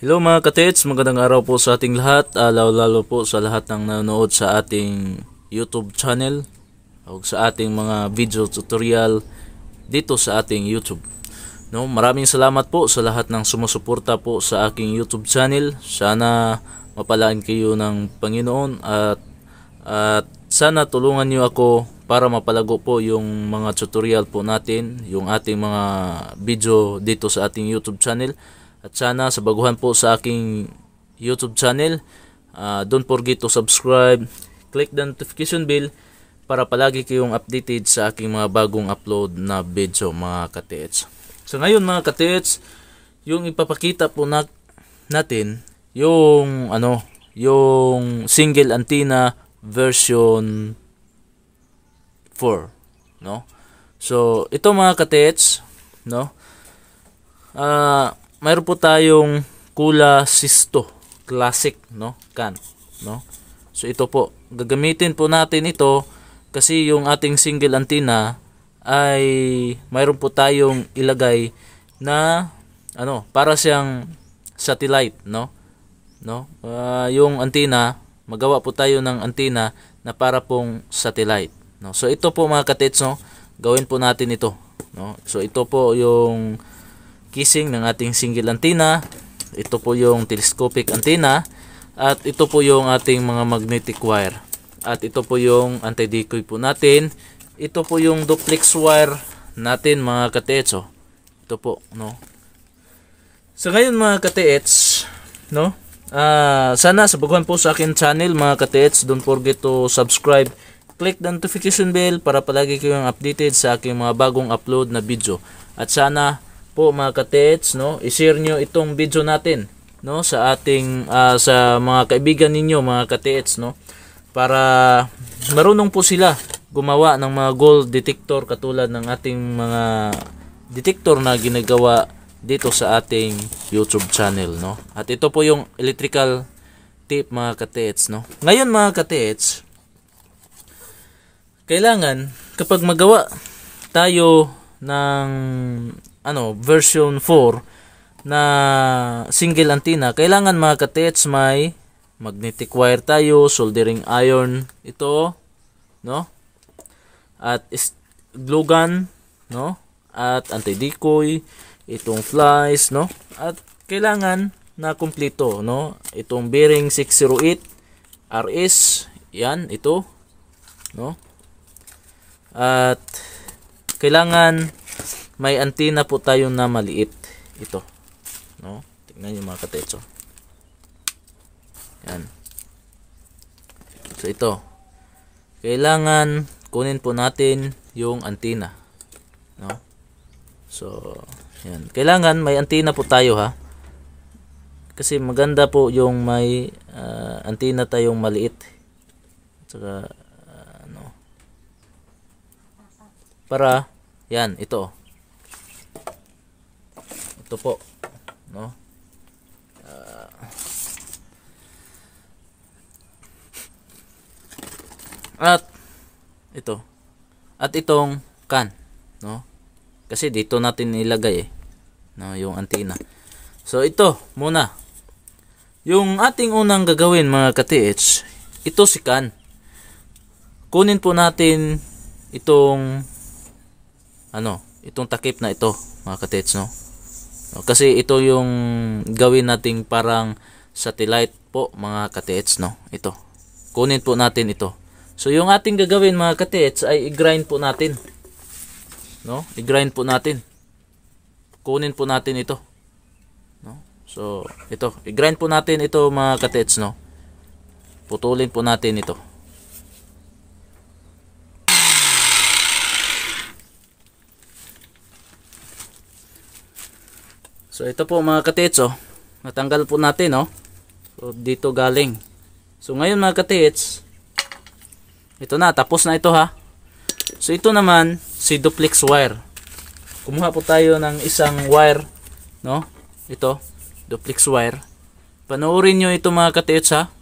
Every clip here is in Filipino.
Hello mga katits, magandang araw po sa ating lahat, lalo po sa lahat ng nanonood sa ating YouTube channel o sa ating mga video tutorial dito sa ating YouTube. No, maraming salamat po sa lahat ng sumusuporta po sa aking YouTube channel. Sana mapalaan kayo ng Panginoon at sana tulungan niyo ako para mapalago po yung mga tutorial po natin, yung ating mga video dito sa ating YouTube channel. At sana sa baguhan po sa aking YouTube channel, don't forget to subscribe, click the notification bell para palagi kayong updated sa aking mga bagong upload na video mga katits. So ngayon mga katits, yung ipapakita po natin yung yung single antenna version 4, no? So ito mga katits, no? Mayroon po tayong Kula Sisto Classic, no? Can, no? So ito po, gagamitin po natin ito kasi yung ating single antenna ay mayroon po tayong ilagay na para siyang satellite, no? Yung antenna, magawa po tayo ng antenna na para pong satellite, no? So ito po mga katits, no? Gawin po natin ito, no? So ito po yung casing ng ating single antenna, ito po yung telescopic antenna, at ito po yung ating mga magnetic wire, at ito po yung anti-decoy po natin, ito po yung duplex wire natin mga katets. Ito po, no? So ngayon mga katets, no? Sana sabaguhan po sa akin channel mga katets. Don't forget to subscribe, click the notification bell para palagi kayong updated sa aking mga bagong upload na video. At sana po mga katets, no, i-share nyo itong video natin, no, sa ating sa mga kaibigan ninyo mga katets, no, para marunong po sila gumawa ng mga gold detector katulad ng ating mga detector na ginagawa dito sa ating YouTube channel, no. At ito po yung electrical tape mga katets, no. Ngayon mga katets, kailangan kapag magawa tayo ng version 4 na single antenna, kailangan mga katets may magnetic wire tayo, soldering iron ito, no, at glue gun, no, at anti-decoy, itong flies, no, at kailangan na kumpleto, no, itong bearing 608 RS, yan ito, no, at kailangan may antenna po tayo na maliit ito, no. Tingnan niyo mga katetso, yan. So ito, kailangan kunin po natin yung antenna, no. So yan, kailangan may antenna po tayo, ha, kasi maganda po yung may antenna tayong maliit, saka para yan, ito po, no. At ito, at itong can, no, kasi dito natin ilagay no, yung antenna. So ito muna yung ating unang gagawin mga ka-TH. Ito si can, kunin po natin itong itong takip na ito mga ka-TH, no. Kasi ito yung gawin nating parang satellite po mga ka-TH, no. Ito, kunin po natin ito. So yung ating gagawin mga ka-TH ay i-grind po natin, no. I-grind po natin, kunin po natin ito, no. So ito, i-grind po natin ito mga ka-TH, no. Putulin po natin ito. So ito po mga katits, natanggal po natin, no. So dito galing. So ngayon mga katits, ito na, tapos na ito, ha. So ito naman si duplex wire. Kumuha po tayo ng isang wire, no. Ito, duplex wire. Panoorin nyo ito mga katits, ha.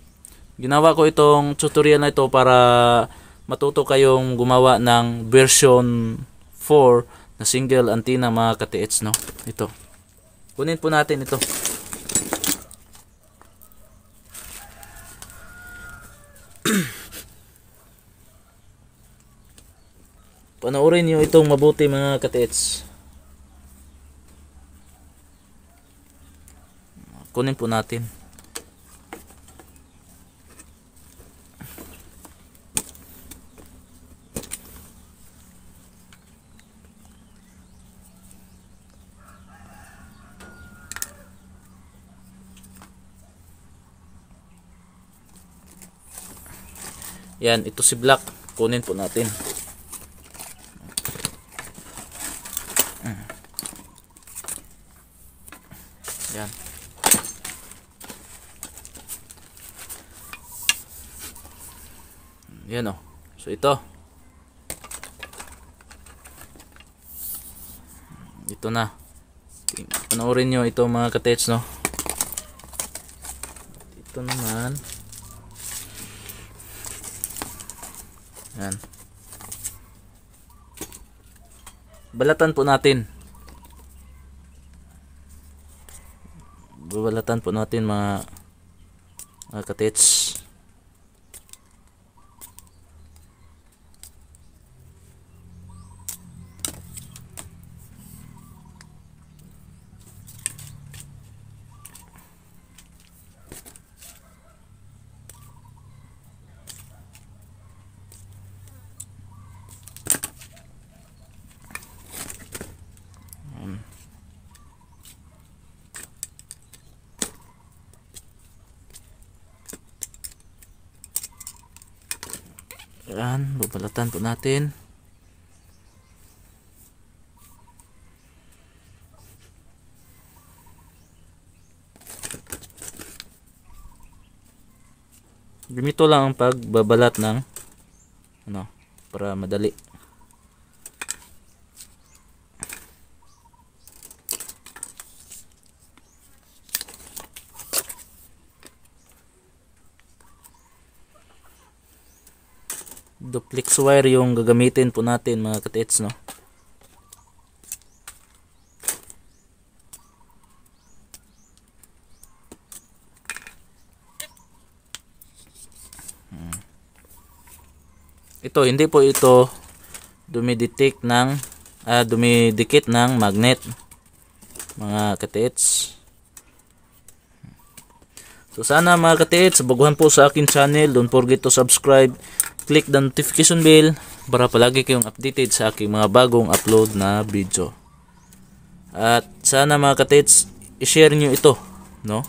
Ginawa ko itong tutorial na ito para matuto kayong gumawa ng version 4 na single antenna mga katits, no. Ito, kunin po natin ito. Panoorin nyo itong mabuti mga katits. Kunin po natin. Yan, ito si Black. Kunin po natin. Yan. Yan o. So ito. Ito na. Panoorin nyo ito mga katets, no? Ito naman. Yan. Balatan po natin. Babalatan po natin mga katits. Yan, babalatan po natin. Ganito lang ang pagbabalat ng para madali. Duplex wire yung gagamitin po natin mga katits, no? Ito, hindi po ito dumidikit ng magnet mga katits. So sana mga katits, baguhan po sa akin channel, don't forget to subscribe, click the notification bell para palagi kayong updated sa aking mga bagong upload na video. At sana mga katits, i-share nyo ito, no?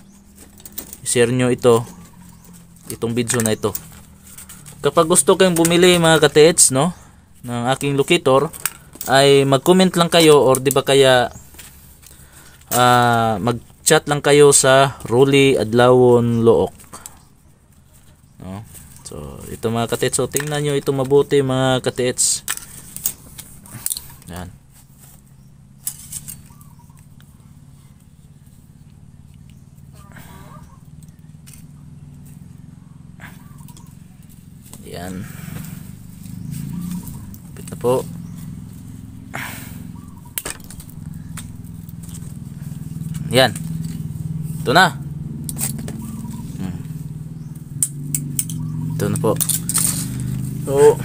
I-share nyo itong video na ito. Kapag gusto kayong bumili mga katits, no, ng aking locator, ay mag-comment lang kayo or di ba kaya mag-chat lang kayo sa Rolly Adlawon Look. No? So, ito mga katits, so tingnan nyo ito mabuti mga katits. Yan. Yan. Kapit na po. Yan. Ito na. Ito na po. So,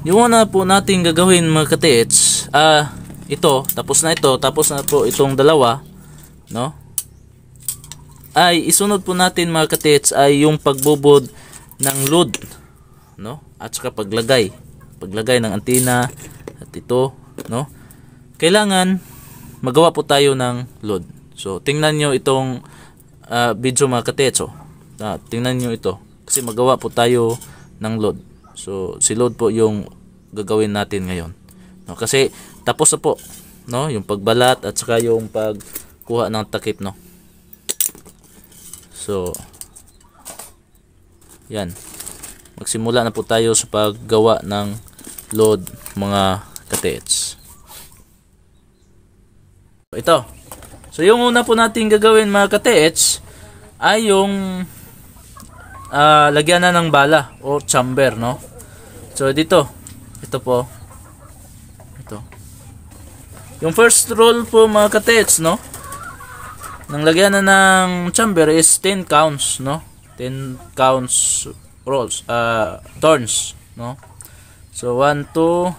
yung una po natin gagawin mga katits, ito, tapos na po itong dalawa, no? Ay isunod po natin mga katits ay yung pagbubod ng load, no? At saka paglagay ng antena at ito, no? Kailangan magawa po tayo ng load. So tingnan nyo itong video mga katits, oh. Tingnan nyo ito kasi magawa po tayo ng load. So si load po yung gagawin natin ngayon, no? Kasi tapos na po, no, yung pagbalat at saka yung pagkuha ng takip, no? So yan, magsimula na po tayo sa paggawa ng load mga katits. Ito, so yung una po natin gagawin mga katits ay yung lagyan na ng bala o chamber, no? So dito, ito po, ito yung first roll po mga katits, no, nang lagyan na ng chamber is 10 counts, no? 10 counts rolls, turns, no? So 1 2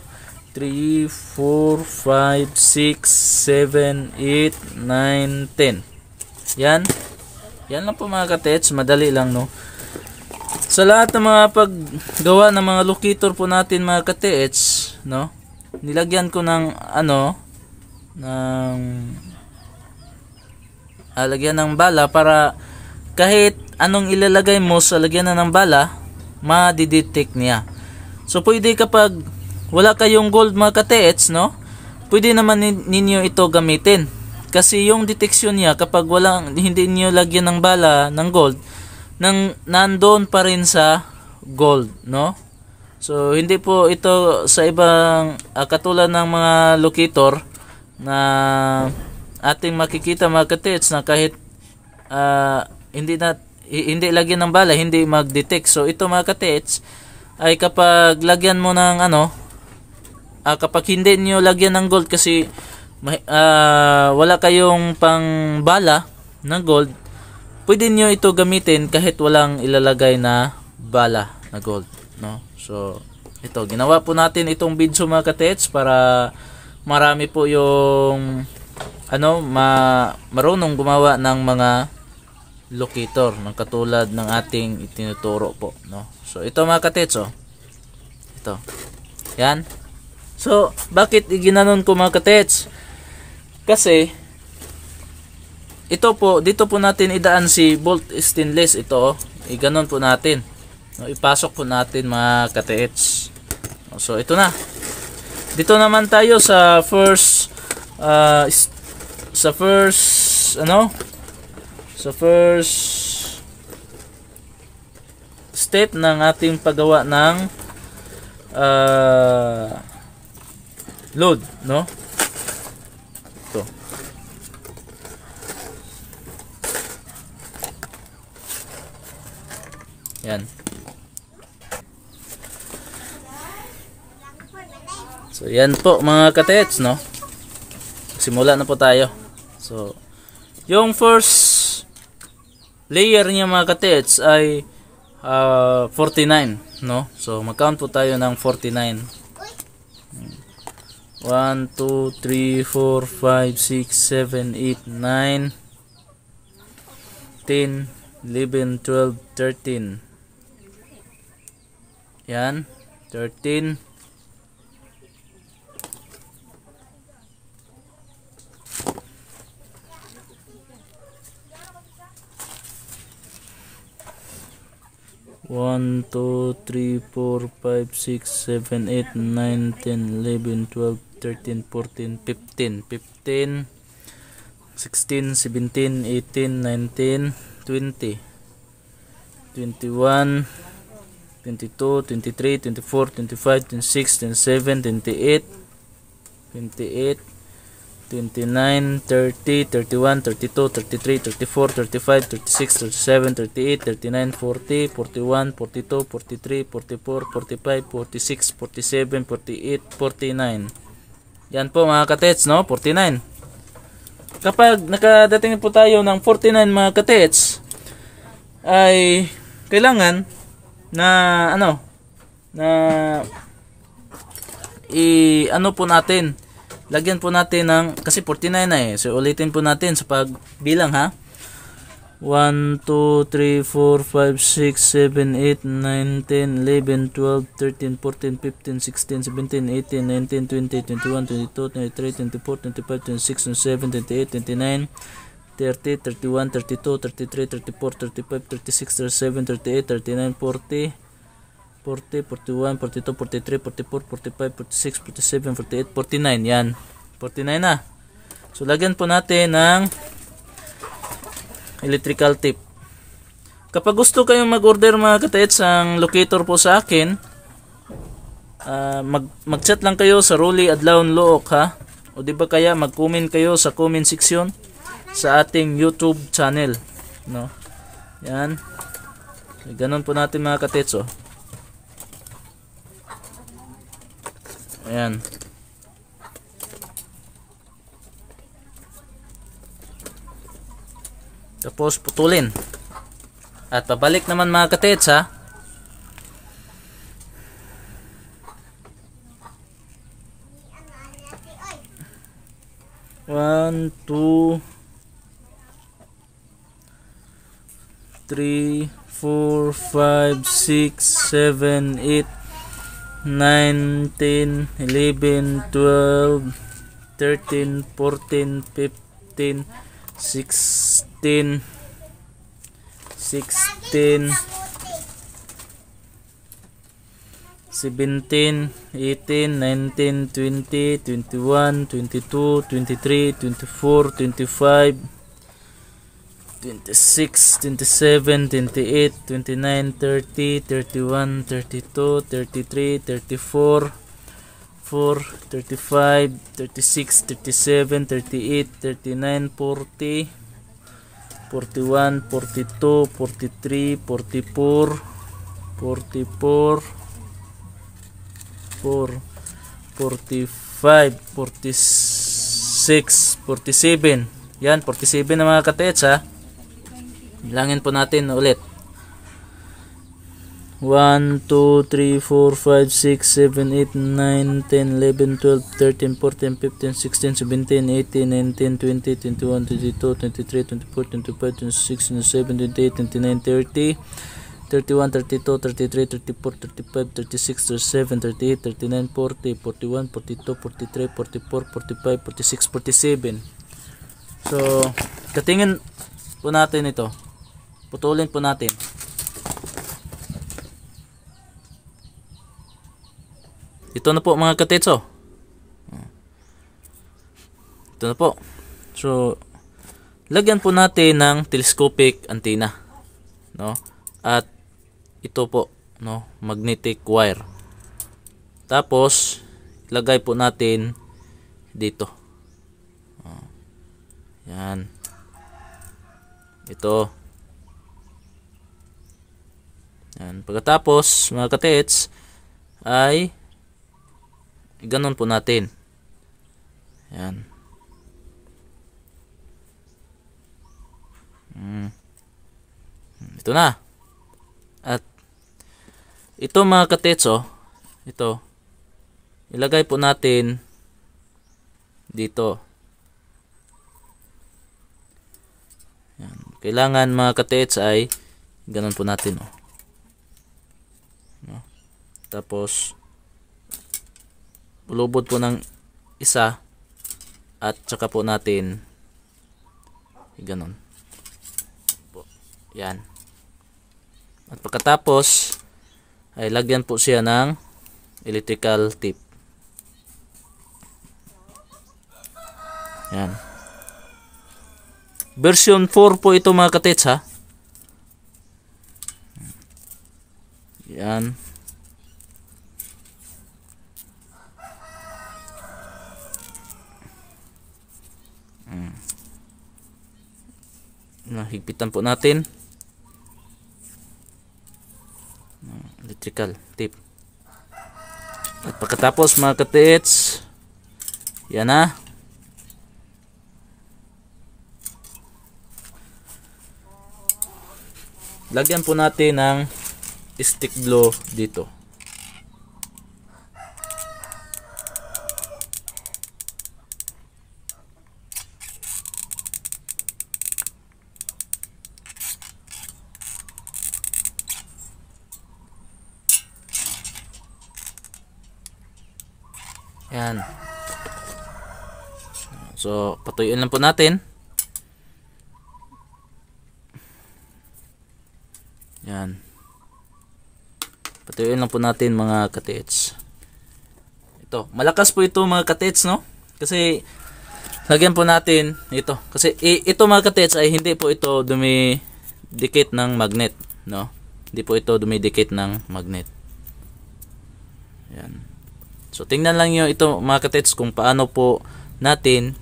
3 4 5 6 7 8 9 10. Yan. Yan lang po mga katets, madali lang, no? Sa lahat ng mga paggawa ng mga locator po natin mga katets, no? Nilagyan ko ng lagyan ng bala para kahit anong ilalagay mo sa lagyan ng bala, ma-detect niya. So pwede kapag wala kayong gold mga katets, no? Pwede naman ninyo ito gamitin. Kasi yung detection niya kapag hindi niyo lagyan ng bala ng gold, nandoon pa rin sa gold, no? So hindi po ito sa ibang katulad ng mga locator na ating makikita mga katets na kahit hindi lagyan ng bala, hindi mag-detect. So ito mga katets ay kapag lagyan mo ng kapag hindi niyo lagyan ng gold kasi wala kayong pang bala ng gold, pwede nyo ito gamitin kahit walang ilalagay na bala na gold, no? So ito, ginawa po natin itong video mga katets para marami po yung marunong gumawa ng mga locator ng katulad ng ating itinuturo po, no? So ito mga katets, ito yan. So bakit ginanon ko mga katets? Kasi ito po, dito po natin idaan si bolt stainless. Ito, iganon po natin, no? Ipasok po natin mga katets. So ito na, dito naman tayo sa first step ng ating paggawa ng load, no? Ito. Yan. So yan po mga katets, no? Simula na po tayo. So yung first layer niya mga katets ay 49, no? So mag-count po tayo ng 49. 1 2 3 4 5 6 7 8 9 10 11 12 13. Yan, 13. One, 2, 3, 4, 5, 6, 7, 8, 9, 10, 11, 12, 13, 14, 15, 15, 16, 17, 18, 19, 20, 21, 22, 23, 24, 25, 26, 27, 28, 28, 29, 30, 31, 32, 33, 34, 35, 36, 37, 38, 39, 40, 41, 42, 43, 44, 45, 46, 47, 48, 49. Yan po mga katets, no? 49. Kapag nakadating po tayo ng 49 mga katets, ay kailangan na po natin, lagyan po natin ng, kasi 49 na so ulitin po natin sa pagbilang, ha. 1 2 3 4 5 6 7 8 9 10 11 12 13 14 15 16 17 18 19 20 21 22 23 24 25 26 27 28 29 30 31 32 33 34 35 36 37 38 39 40 40, 41, 42, 43, 44, 45, 46, 47, 48, 49. Yan. 49 na. So, lagyan po natin ng electrical tape. Kapag gusto kayong mag-order mga katets ang locator po sa akin, mag-chat lang kayo sa Rolly Adlaon Look, ha? O di ba kaya mag-comment kayo sa comment section sa ating YouTube channel, no? Yan. Ganon po natin mga katets, Ayan. Tapos putulin. At pabalik naman mga katets, ha. 1, 2, 3, 4, 5, 6, 7, 8, 9, 10, 11, 12, 13, 14, 15, 16, 17, 18, 19, 20, 21, 22, 23, 24, 25, 26, 27, 28, 29, 30, 31, 32, 33, 34, 35, 36, 37, 38, 39, 40, 41, 42, 43, 44, 44, 45, 46, 47. Yan, 47 na mga katets ha. Bilangin po natin ulit. 1, 2, 3, 4, 5, 6, 7, 8, 9, 10, 11, 12, 13, 14, 15, 16, 17, 18, 19, 20, 21, 22, 23, 24, 25, 26, 27, 28, 29, 30, 31, 32, 33, 34, 35, 36, 37, 38, 39, 40, 41, 42, 43, 44, 45, 46, 47. So, katingin po natin ito. Putulin po natin. Ito na po mga katetso. Ito na po. So, lagyan po natin ng telescopic antenna, no? At ito po, no, magnetic wire. Tapos lagay po natin dito. Yan. Ito. Yan. Pagkatapos, mga katets, ay ganon po natin. Yan. Ito na. At ito mga katetso, ito, ilagay po natin dito. Yan. Kailangan mga katets ay ganon po natin. Oh. No? Tapos ulubod po ng isa at saka po natin ganon. Yan. At pagkatapos ay lagyan po siya ng electrical tip. Yan. Version 4 po ito mga katets ha. Yan. Higpitan po natin. Electrical tip. At pagkatapos mga katets, yan na. Lagyan po natin ng stick glue dito. Yan. So, patuyuin lang po natin. Yan. Patuyuin lang po natin mga katets. Ito, malakas po ito mga katets, no? Kasi lagyan po natin ito. Kasi ito mga katets ay hindi po ito dumidikit ng magnet, no? Hindi po ito dumidikit ng magnet. Yan. So tingnan lang niyo ito mga katets kung paano po natin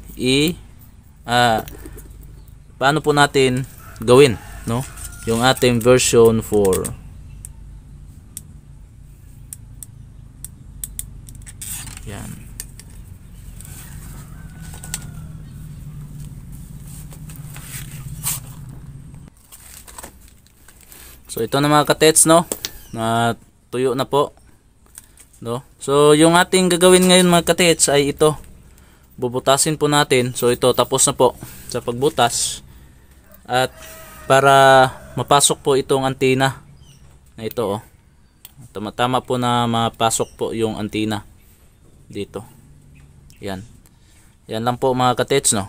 paano po natin gawin, no? Yung ating version 4. Yan. So ito na mga katets, no? Na tuyo na po. No? So yung ating gagawin ngayon mga katets ay ito. bubutasin po natin. So ito tapos na po sa pagbutas. At para mapasok po itong antina na ito, oh. Tama-tama po na mapasok po yung antina dito. Yan. Yan lang po mga katets, no.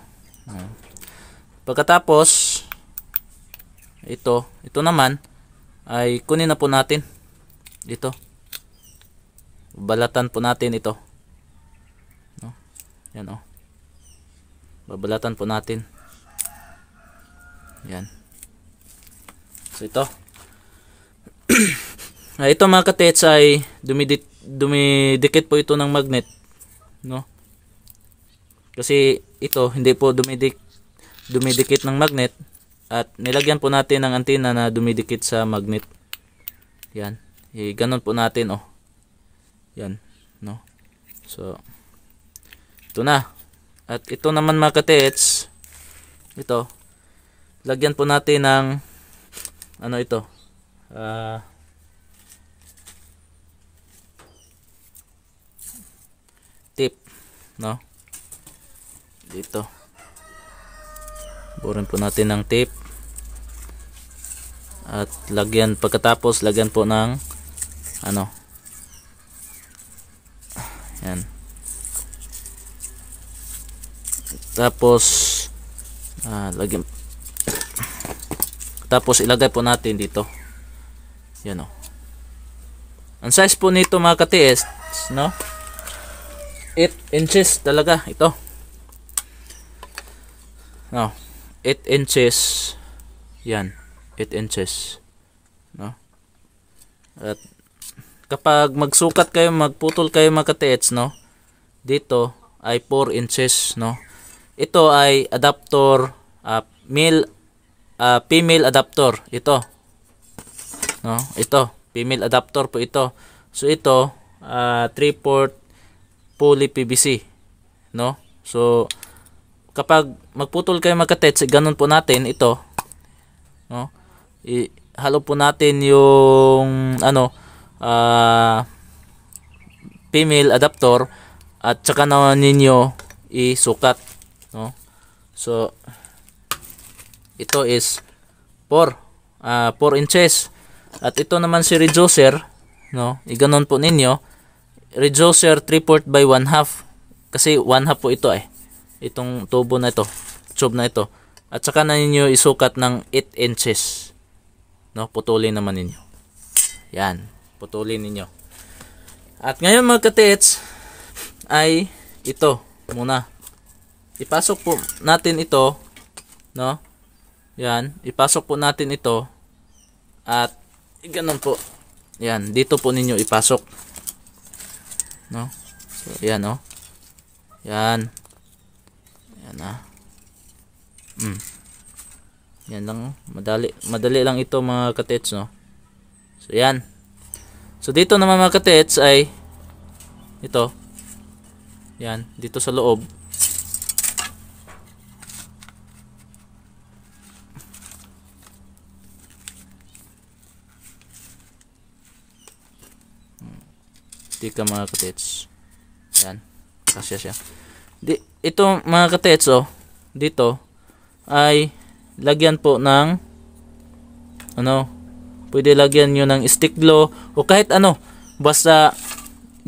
Pagkatapos ito naman ay kunin na po natin dito. Balatan po natin ito, no? Yan, oh. Babalatan po natin. Yan. So ito. Ito mga katets ay dumidikit po ito ng magnet, no? Kasi ito hindi po dumidikit ng magnet, at nilagyan po natin ng antenna na dumidikit sa magnet. Yan. Ganon po natin, oh. Yan, no? So ito na. At ito naman mga katets, ito, lagyan po natin ng ano ito, tip, no? Dito burin po natin ng tape, at pagkatapos lagyan po ng ano, yan. Tapos tapos ilagay po natin dito. Yan, oh. Ang size po nito mga ka-TS, no? 8 inches talaga ito. No, 8 inches. Yan, 8 inches, no? At kapag magputol kayo mga ka-TS, no? Dito ay 4 inches, no? Ito ay adapter, female adapter ito, no? Ito female adapter po ito. So ito 3/4 poly PVC, no? So kapag magputol kayo mga ka-TS, ganun po natin ito, no? Ihalo po natin yung ano, female adapter, at saka na ninyo isukat, no? So ito is 4 inches, at ito naman si reducer, no? Iganon po ninyo, reducer 3/4 by 1/2, kasi 1/2 po ito, itong tubo na ito, tube na ito, at saka na ninyo isukat ng 8 inches, no? Putulin naman ninyo. Yan, putulin ninyo. At ngayon mga ka-TS ay ito muna. Ipasok po natin ito, no? Yan, ipasok po natin ito, at ganun po. Yan, dito po ninyo ipasok, no? So yan, oh. Yan. Yan na. Yan lang, madali lang ito mga ka-TS, no? So yan. So dito naman mga ka-TS ay ito. Yan, dito sa loob. Tika mga ka-TS. Yan, kasya siya. Ito mga ka-TS, oh, dito ay lagyan po ng ano, pwede lagyan nyo ng stick glue o kahit ano, basta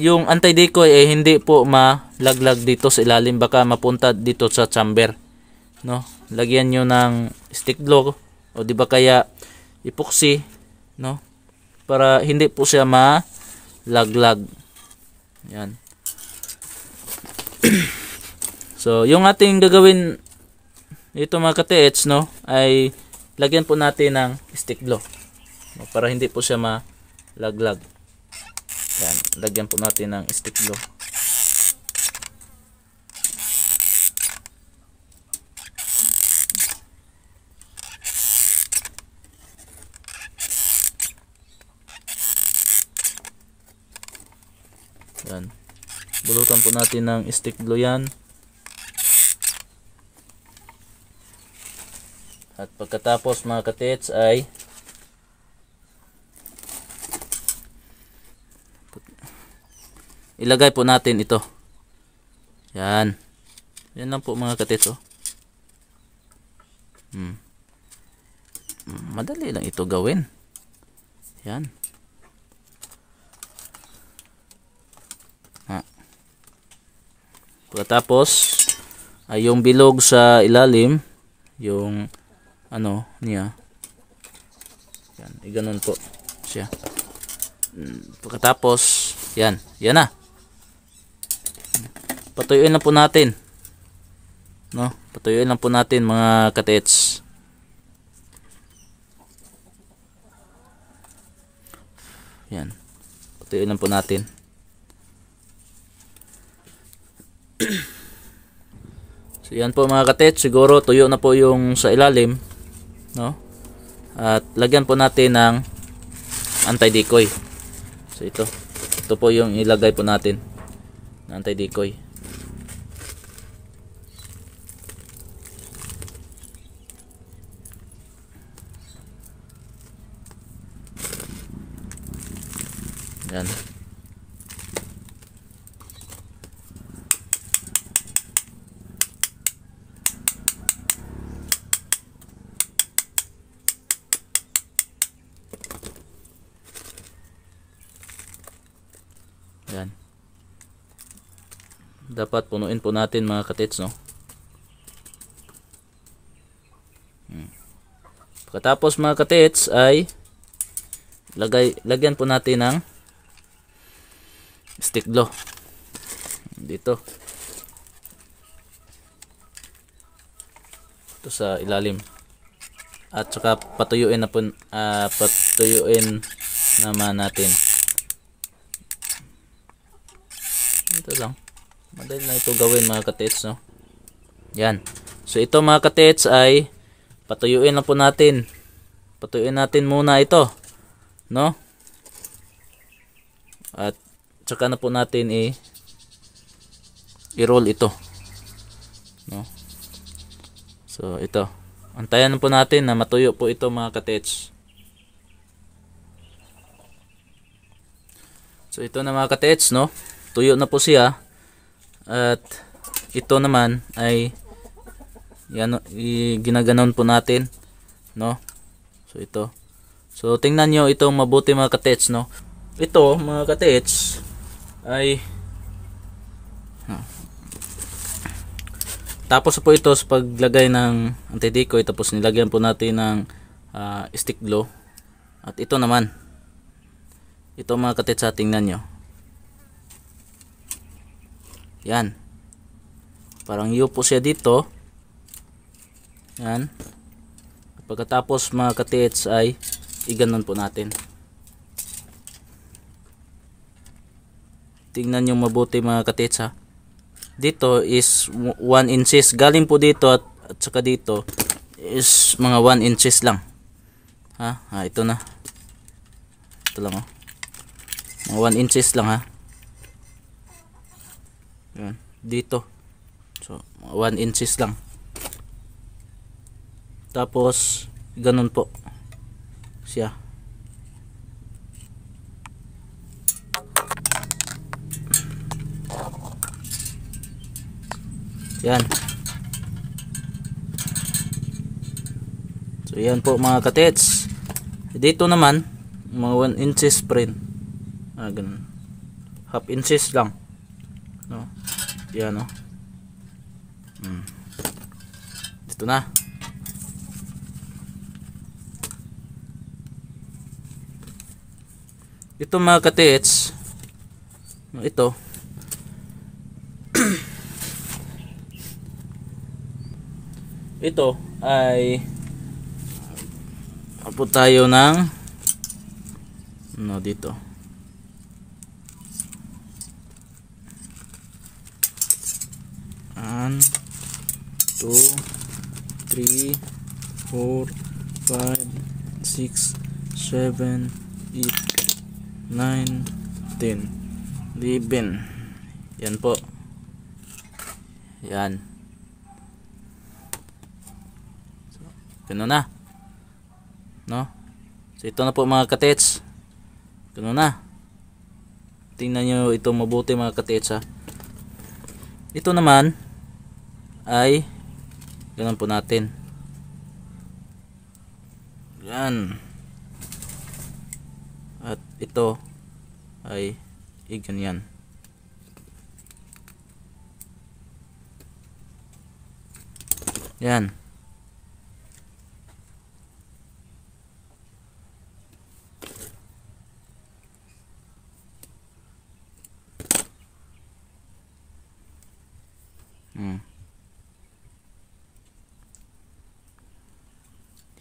yung anti-decoy ay hindi po malaglag dito sa ilalim, baka mapunta dito sa chamber, no? Lagyan nyo ng stick glue o di ba kaya epoxy, no? Para hindi po siya malaglag. Yan. So yung ating gagawin ito mga ka-TS, no, ay lagyan po natin ng stick glue, no, para hindi po siya malaglag. Yan, lagyan po natin ng stick glue. Yan, bulutan po natin ng stick glue yan. At pagkatapos mga ka-TS ay ilagay po natin ito. Yan. Yan lang po mga katits, oh. Madali lang ito gawin. Yan. Pagkatapos ay yung bilog sa ilalim, yung ano niya. Yan, ganun po siya. Pagkatapos, yan na. Patuyuin lang po natin. No? Patuyuin lang po natin mga katits. Yan. Patuyuin lang po natin. So yan po mga katits, siguro tuyo na po yung sa ilalim, no? At lagyan po natin ng anti-decoy. So ito po yung ilagay po natin na anti-decoy. Yan. Yan. Dapat punuin po natin mga katits, no? Pagkatapos mga katits ay lagyan po natin ng stick glue dito. Ito sa ilalim. At saka patuyuin naman natin. Ito lang. Madali lang ito gawin mga katits, no? Yan. So ito mga katits ay patuyuin lang po natin. Patuyuin natin muna ito, no? At saka na po natin i-roll ito, no? So ito, antayan po natin na matuyo po ito mga katits. So ito na mga katits, no? Tuyo na po siya. At ito naman ay yan, ginaganon po natin, no? So ito. So tingnan nyo itong mabuti mga katits, no? Ito mga katits ay tapos po ito sa paglagay ng anti-decoy, tapos nilagyan po natin ng stick glue. At ito naman, ito mga katits, tingnan nyo. Yan. Parang U po siya dito. Yan. Pagkatapos mga katits ay iganon po natin. Tingnan nyo mabuti mga katits, ha. Dito is 1 inches. Galing po dito at saka dito is mga 1 inches lang. Ha? Ito na. Ito lang, oh. Mga 1 inches lang, ha. Yan. Dito. So, 1 inches lang. Tapos, ganun po siya. Yan. So, yan po mga katits. Dito naman, mga 1 inches pa rin. Ganun. Half inches lang. No? Yan, no? Dito na. Ito mga katits, ito ito ay apo tayo ng dito. 1 2 3 4 5 6 7 8 9 10 11. Yan po. Yan. Ganun na. No? So ito na po mga katits. Ganun na. Tingnan nyo ito mabuti mga katits, ha. Ito naman ay ganun po natin. Yan. At ito ay ganyan. Yan.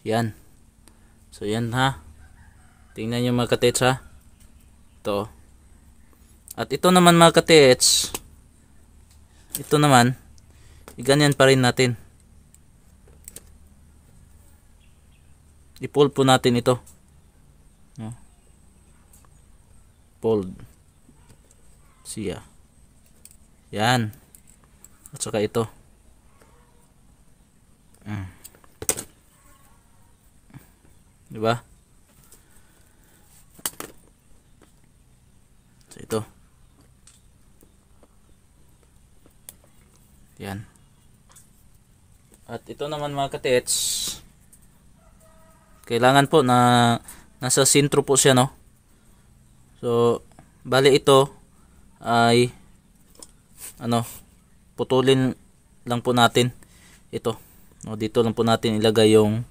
Yan. So yan ha. Tingnan nyo mga katits ha. Ito. At ito naman mga katits. Ito naman. Ganyan pa rin natin. I-fold po natin ito. No? Fold. Siya. Yan. At saka ito. Diba? So ito. Yan. At ito naman mga katits, kailangan po na nasa sentro po siya, no? So bali ito ay putulin lang po natin ito. No, dito lang po natin ilagay yung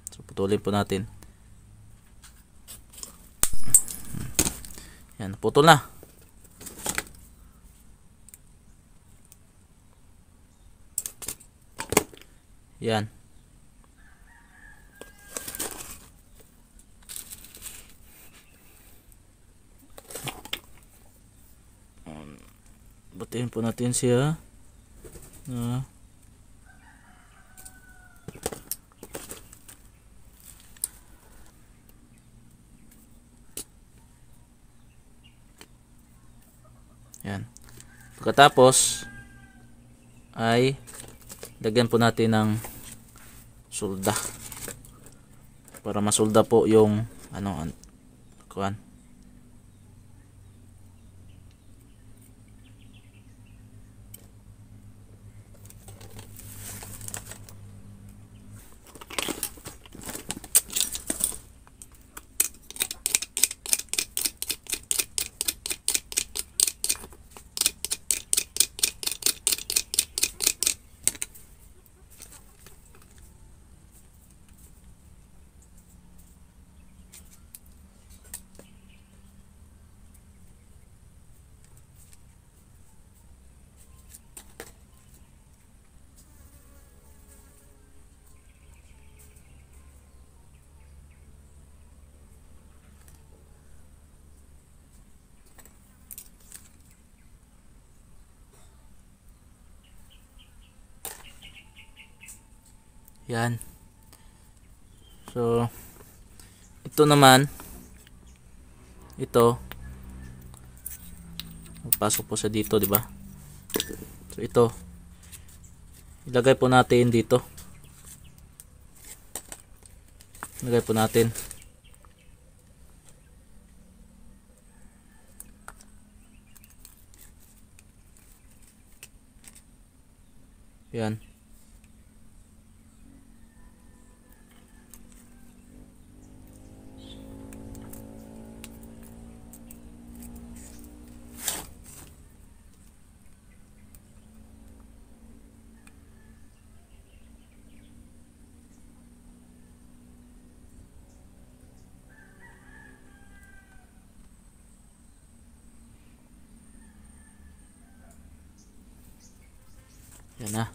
so putulin po natin. Yan, putol na. Yan. Batiin po natin siya. Yan. Pagkatapos ay lagyan po natin ng solda para masolda po yung kuan. Yan. So ito naman, ito pasok po sa dito, di ba? So ito ilagay po natin dito. Ilagay po natin. Yan. Yan na.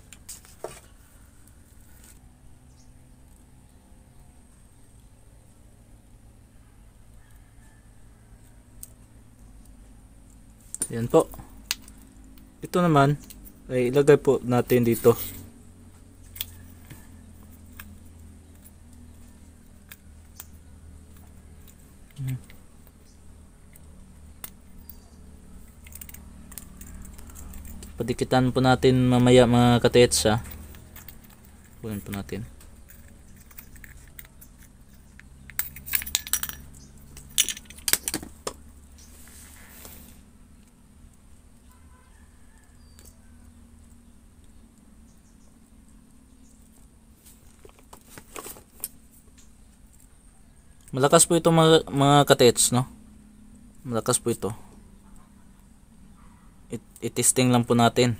Yan po. Ito naman ay ilagay po natin dito. Padikitan po natin mamaya mga katets ha. Kunin po natin. Malakas po ito mga katets, no? Malakas po ito. I-testing lang po natin.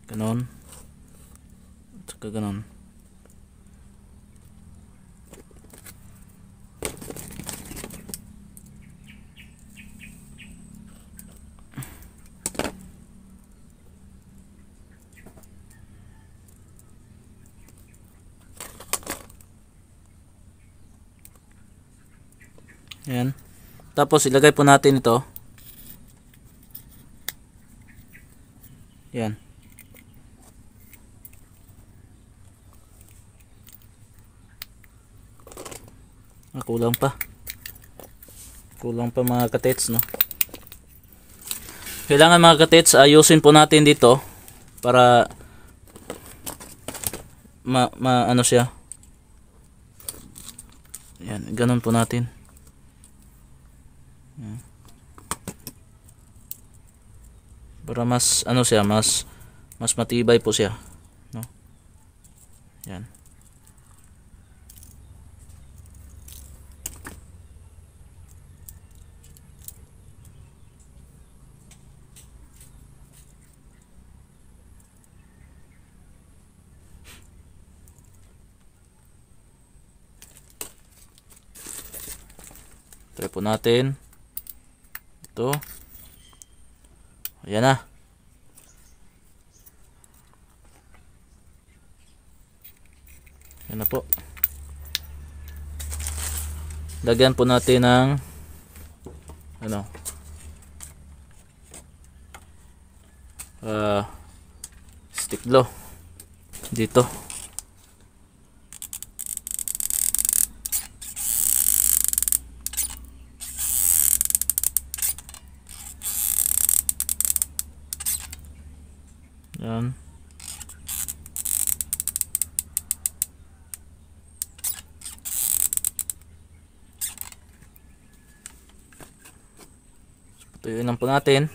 Ganon. Saka ganon. Ayan. Tapos ilagay po natin ito. Ayan. Kulang pa. Kulang pa mga katets, no? Kailangan mga katets, ayusin po natin dito para ano siya. Ayan, ganun po natin. Para mas ano siya, mas matibay po siya, no? Yan. Try po natin ito. Ayan na. Ayan na po. Lagyan po natin ng ano, stick glue dito. Yan. Tuyuin lang po natin.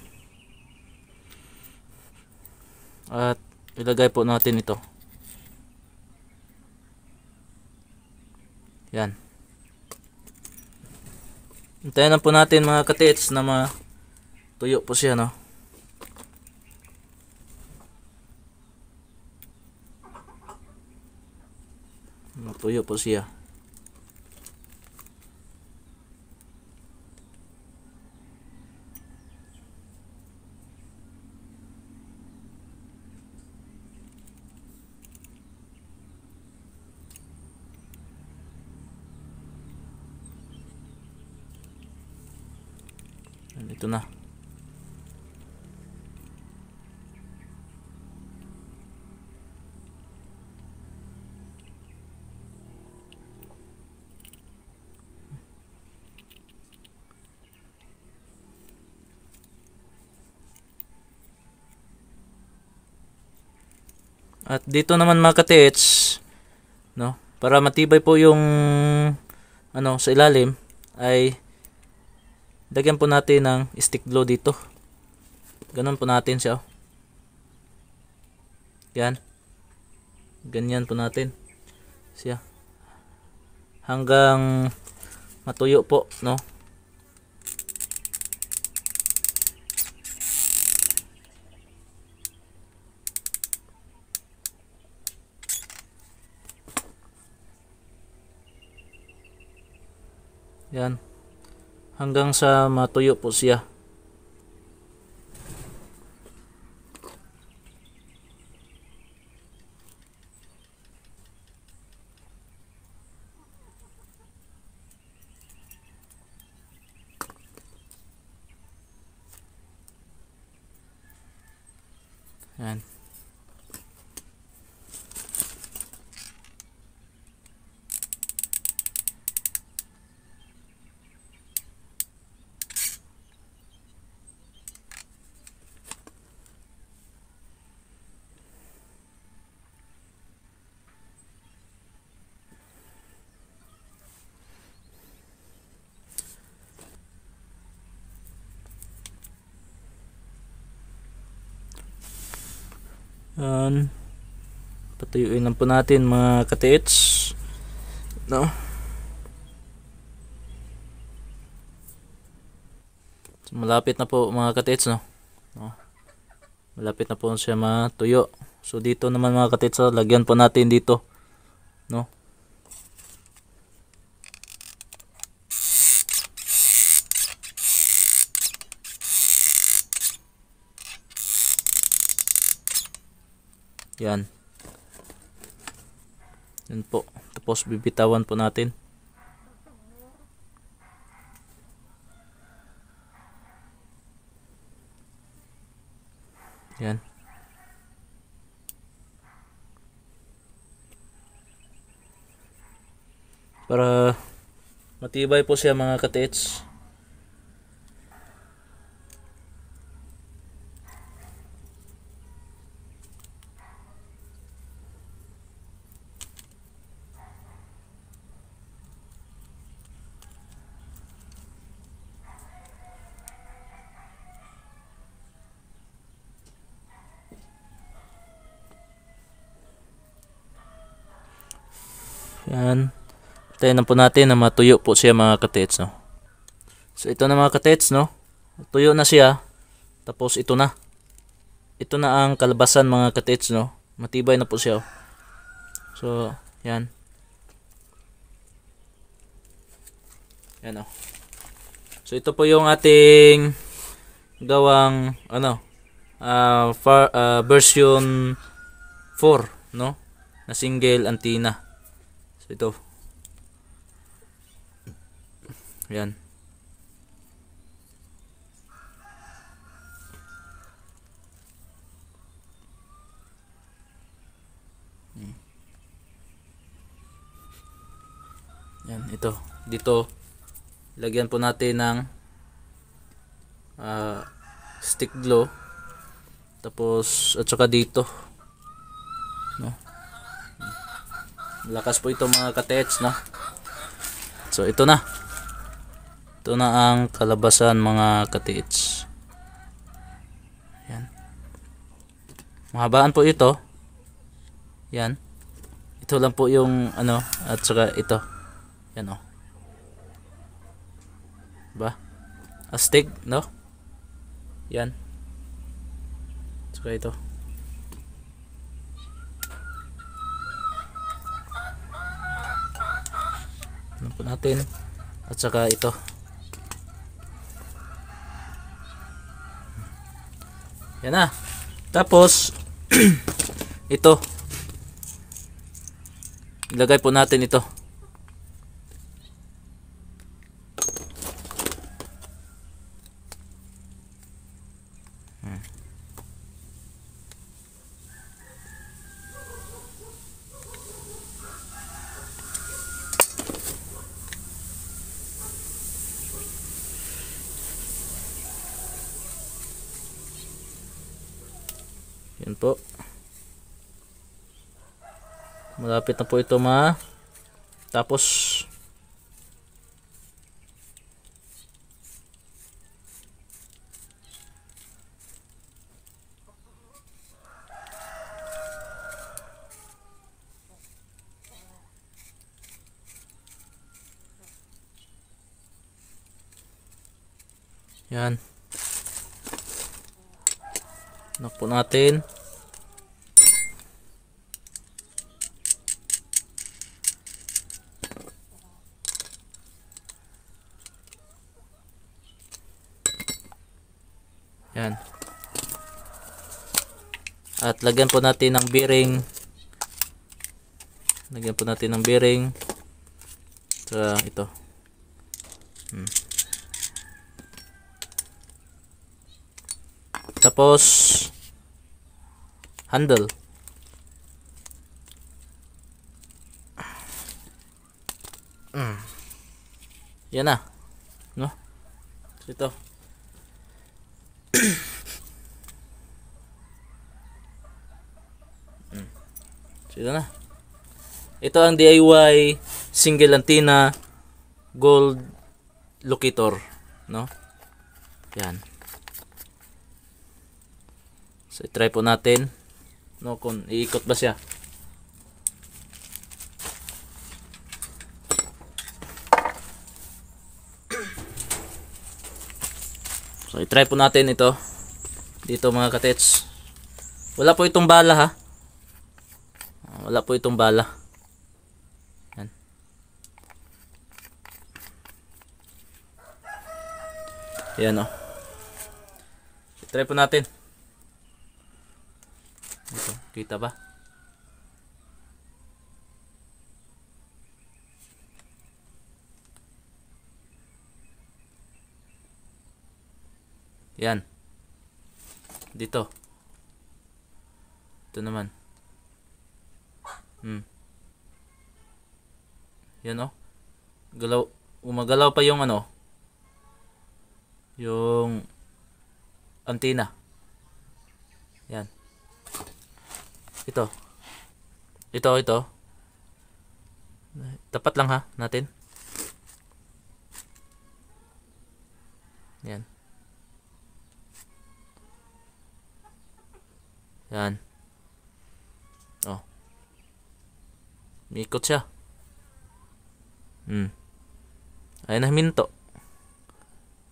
At ilagay po natin ito. Yan. Hintayin lang po natin mga katits na matuyo po siya, no? Matuyo po siya. Ito na. At dito naman mga katits, no, para matibay po yung ano sa ilalim, ay lagyan po natin ng stick glue dito. Ganun po natin siya. Yan. Ganyan po natin siya. Hanggang matuyo po, no? Yan. Hanggang sa matuyo po siya. Yan. Yan. Patuyuin lang po natin mga katiits, no? So, malapit na po mga katiits, no? Malapit na po siya matuyo. So dito naman mga katiits, lagyan po natin dito, no? Yan. Yan po. Tapos bibitawan po natin. Yan. Para matibay po siya mga katiits. Yan. Tayo na po natin na matuyo po siya mga katiits, no? So ito na mga katiits, no? Tuyo na siya. Tapos ito na. Ito na ang kalabasan mga katiits, no? Matibay na po siya. So, yan. Yan, oh. So ito po yung ating gawang version 4, no? Na single antenna. So ito. Yan. Yan, ito. Dito lagyan po natin ng stick glue. Tapos at saka dito, no? Lakas po ito mga katiits, no? So ito na. Ito na ang kalabasan mga katiits. Yan. Mahabaan po ito. Yan. Ito lang po yung at saka ito. Yan, oh. Ba? Astig, no? Yan. Saka ito. Ano po natin? At saka ito. Yan na. Tapos ito. Ilagay po natin ito. Yan po. Malapit na po ito tapos yan. Knock po natin. Yan. At lagyan po natin ng bearing. Lagyan po natin ng bearing. Sa ito. Tapos handle. Yan na, no? So ito. So ito na. Ito ang DIY single antenna gold locator, no? Yan. So try po natin, no, kung iikot ba siya. So i-try po natin ito dito mga katets. Wala po itong bala ha. Wala po itong bala. Yan. Yan o. I-try po natin. Ito, kita ba? Yan. Dito. Ito naman. Yan o. Galaw, umagalaw pa yung ano. Yung antenna. Yan. Ito. Ito. Tapat lang ha natin. Yan. Yan. Oh. Mikot siya. Ayun na minto.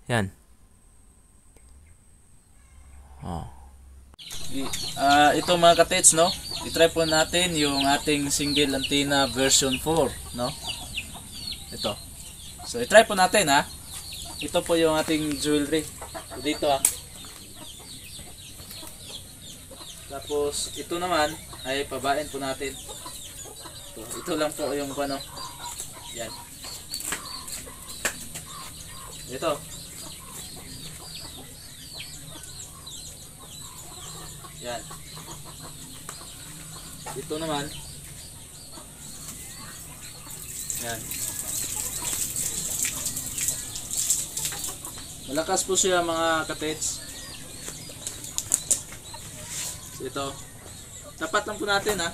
Yan. Oh. Ito mga katets, no? I-try po natin yung ating single antenna version 4, no? Ito. So i-try po natin ha. Ito po yung ating jewelry. Dito ha. Tapos ito naman ay pabain po natin. Ito lang po yung ano. Yan. Ito. Yan. Ito naman. Yan. Malakas po siya mga katets. Ito. Tapat lang po natin ha.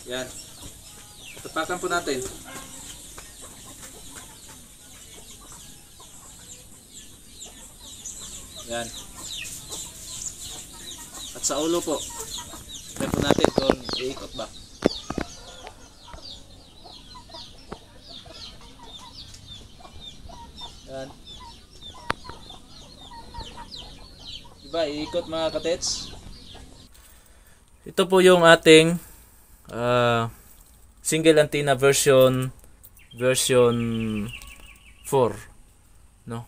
Yan. Tapakan po natin. Yan. At sa ulo po. Tignan po natin kung iikot ba. Yan. Diba, iikot mga katets. Ito po yung ating single antenna version 4, no?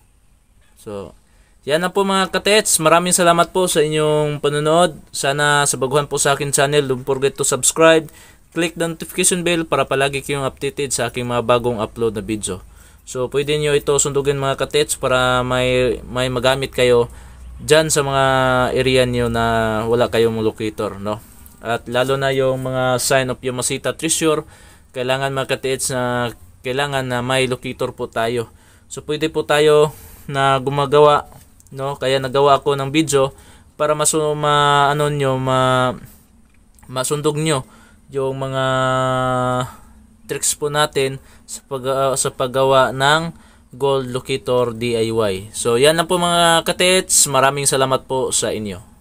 So yan na po mga katets. Maraming salamat po sa inyong panonood. Sana sa baguhan po sa akin channel, don't forget to subscribe, click the notification bell para palagi kayong updated sa aking mga bagong upload na video. So pwede nyo ito sundugin mga katets para may magamit kayo dyan sa mga area nyo na wala kayong locator, no? At lalo na yung mga sign of Yamashita treasure, kailangan mga katets na kailangan na may locator po tayo. So pwede po tayo na gumagawa, no? Kaya nagawa ako ng video para masundog nyo yung mga tricks po natin sa paggawa ng gold locator DIY. So yan na po mga katets. Maraming salamat po sa inyo.